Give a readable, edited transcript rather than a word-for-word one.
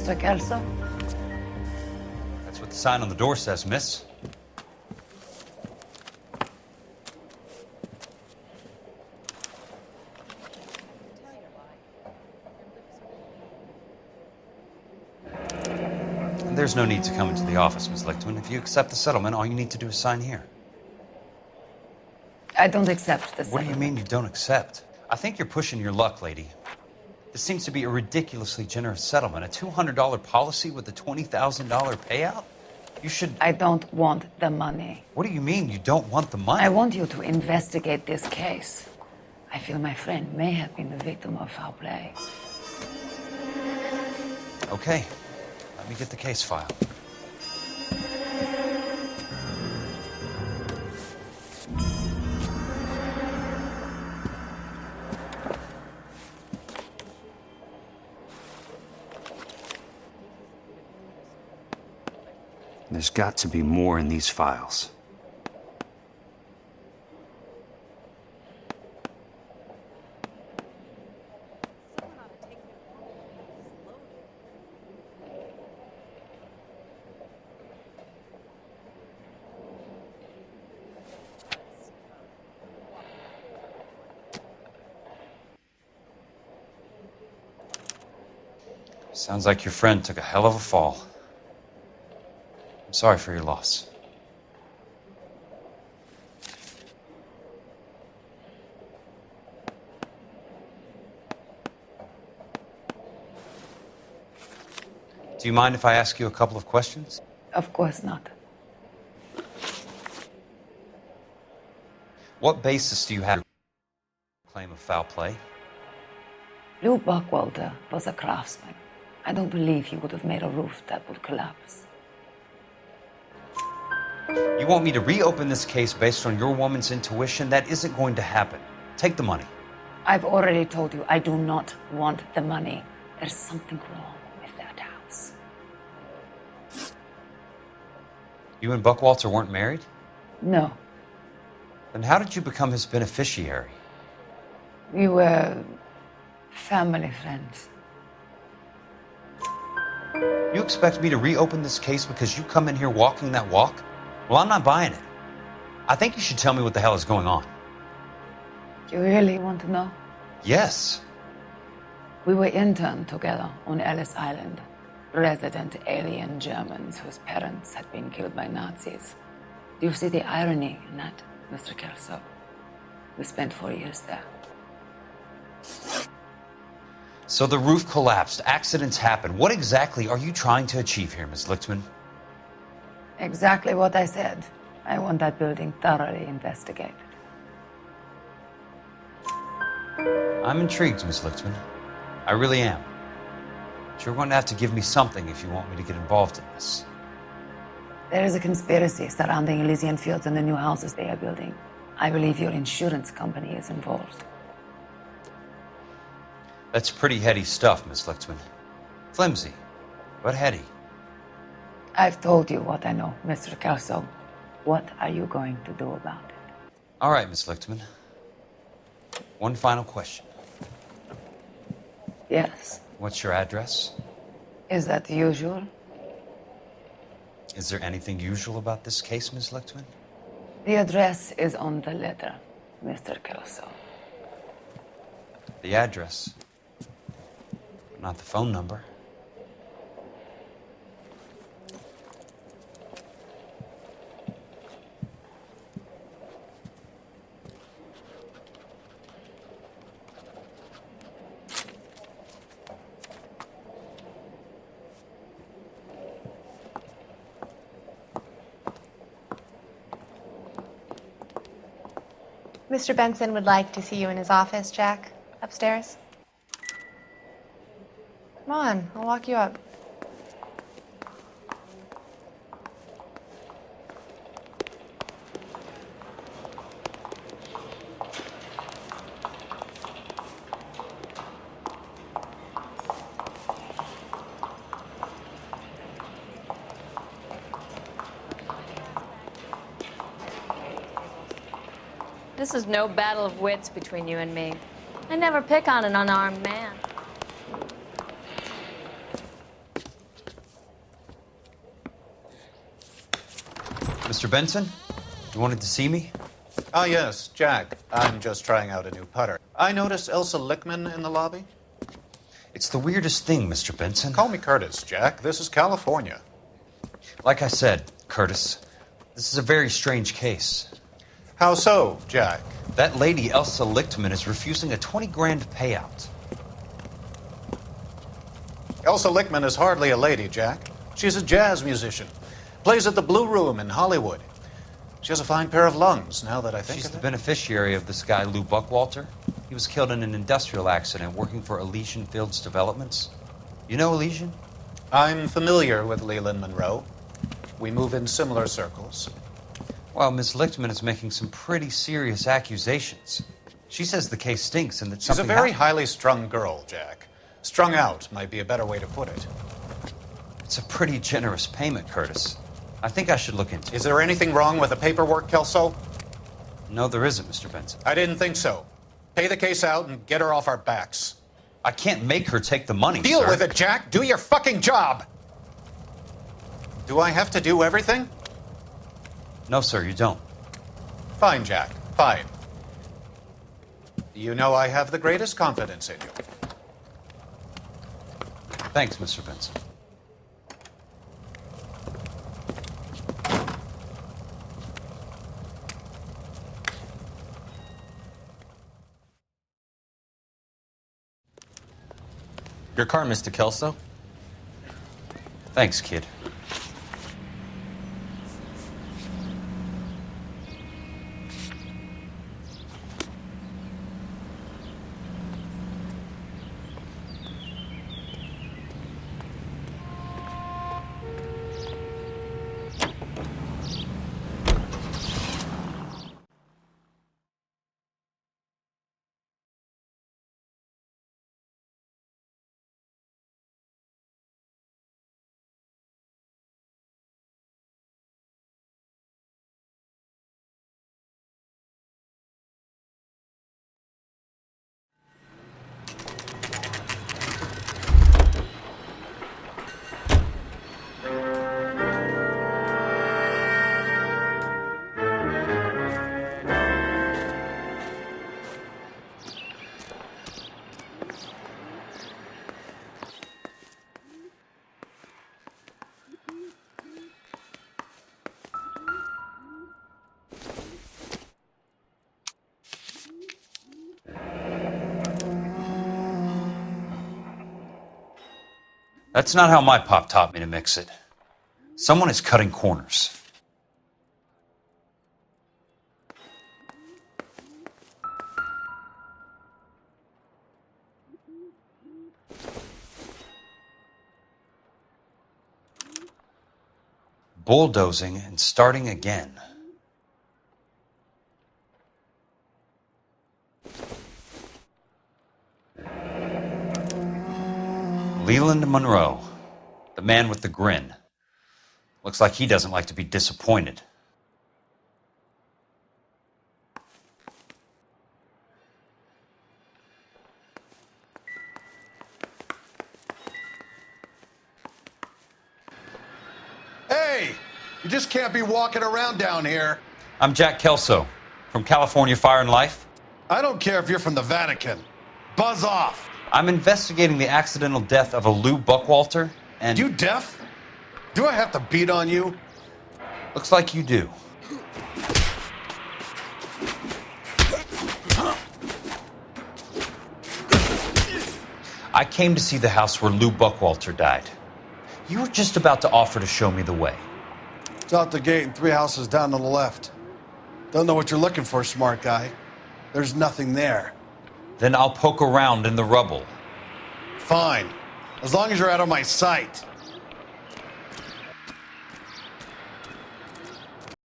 Mr. Kelso? That's what the sign on the door says, miss. And there's no need to come into the office, Miss Lichmann. If you accept the settlement, all you need to do is sign here. I don't accept the What do you mean you don't accept? I think you're pushing your luck, lady. This seems to be a ridiculously generous settlement. A $200 policy with a $20,000 payout? You should... I don't want the money. What do you mean you don't want the money? I want you to investigate this case. I feel my friend may have been the victim of foul play. Okay. Let me get the case file. There's got to be more in these files. Sounds like your friend took a hell of a fall. I'm sorry for your loss. Do you mind if I ask you a couple of questions? Of course not. What basis do you have for claim of foul play? Lou Buchwalter was a craftsman. I don't believe he would have made a roof that would collapse. You want me to reopen this case based on your woman's intuition? That isn't going to happen. Take the money. I've already told you I do not want the money. There's something wrong with that house. You and Buchwalter weren't married? No. Then how did you become his beneficiary? We were family friends. You expect me to reopen this case because you come in here walking that walk? Well, I'm not buying it. I think you should tell me what the hell is going on. You really want to know? Yes. We were interned together on Ellis Island. Resident alien Germans whose parents had been killed by Nazis. Do you see the irony in that, Mr. Kelso? We spent 4 years there. So the roof collapsed. Accidents happen. What exactly are you trying to achieve here, Miss Lichmann? Exactly what I said. I want that building thoroughly investigated. I'm intrigued, Miss Lichmann. I really am. But you're going to have to give me something if you want me to get involved in this. There is a conspiracy surrounding Elysian Fields and the new houses they are building. I believe your insurance company is involved. That's pretty heady stuff, Miss Lichmann. Flimsy, but heady. I've told you what I know, Mr. Kelso. What are you going to do about it? All right, Miss Lichmann. One final question. Yes. What's your address? Is that usual? Is there anything usual about this case, Miss Lichmann? The address is on the letter, Mr. Kelso. The address, but not the phone number. Mr. Benson would like to see you in his office, Jack. Upstairs. Come on, I'll walk you up. This is no battle of wits between you and me. I never pick on an unarmed man. Mr. Benson? You wanted to see me? Ah, yes, Jack. I'm just trying out a new putter. I noticed Elsa Lichmann in the lobby. It's the weirdest thing, Mr. Benson. Call me Curtis, Jack. This is California. Like I said, Curtis, this is a very strange case. How so, Jack? That lady, Elsa Lichmann, is refusing a 20 grand payout. Elsa Lichmann is hardly a lady, Jack. She's a jazz musician. Plays at the Blue Room in Hollywood. She has a fine pair of lungs, now that I think She's of the it. beneficiary of this guy, Lou Buchwalter. He was killed in an industrial accident working for Elysian Fields Developments. You know Elysian? I'm familiar with Leland Monroe. We move in similar circles. Well, Miss Lichmann is making some pretty serious accusations. She says the case stinks and that She's a something very happened. highly strung girl, Jack. Strung out might be a better way to put it. It's a pretty generous payment, Curtis. I think I should look into it. Is there anything wrong with the paperwork, Kelso? No, there isn't, Mr. Benson. I didn't think so. Pay the case out and get her off our backs. I can't make her take the money, Deal sir. with it, Jack. Do your fucking job. Do I have to do everything? No, sir, you don't. Fine, Jack. Fine. You know I have the greatest confidence in you. Thanks, Mr. Benson. Your car, Mr. Kelso. Thanks, kid. That's not how my pop taught me to mix it. Someone is cutting corners. Bulldozing and starting again. Leland Monroe, the man with the grin. Looks like he doesn't like to be disappointed. Hey, you just can't be walking around down here. I'm Jack Kelso from California Fire and Life. I don't care if you're from the Vatican. Buzz off. I'm investigating the accidental death of a Lou Buchwalter, and You deaf? Do I have to beat on you? looks like you do. I came to see the house where Lou Buchwalter died. You were just about to offer to show me the way. It's out the gate and 3 houses down on the left. Don't know what you're looking for, smart guy. There's nothing there. Then I'll poke around in the rubble. Fine. As long as you're out of my sight.